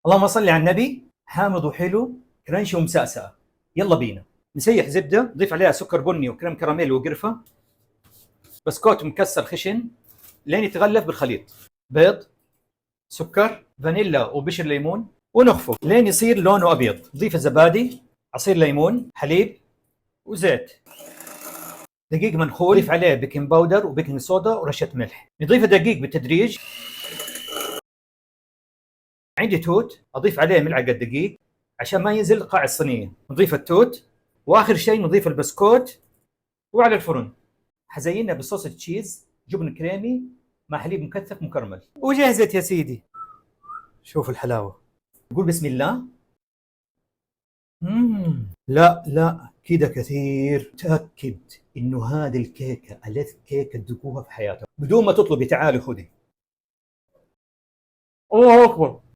اللهم صل على النبي. حامض وحلو، كرنشي ومسأسأة. يلا بينا. نسيح زبدة، نضيف عليها سكر بني وكريم كراميل وقرفة، بسكوت مكسر خشن لين يتغلف بالخليط، بيض، سكر، فانيلا وبشر ليمون، ونخفق لين يصير لونه أبيض. نضيف زبادي، عصير ليمون، حليب وزيت، دقيق منخول، نضيف عليه بيكنج باودر وبيكنج صودا ورشة ملح. نضيف الدقيق بالتدريج. عندي توت، أضيف عليه ملعقة دقيق عشان ما ينزل قاع الصينية. نضيف التوت، وآخر شيء نضيف البسكوت، وعلى الفرن. حزينها بصوص تشيز، جبن كريمي مع حليب مكثف مكرمل، وجهزت يا سيدي. شوف الحلاوة. قول بسم الله. لا لا، كده كثير. تأكد إنه هذه الكيكة ألذ كيكة تذوقوها في حياتك بدون ما تطلبي. تعالي خذي. الله أكبر.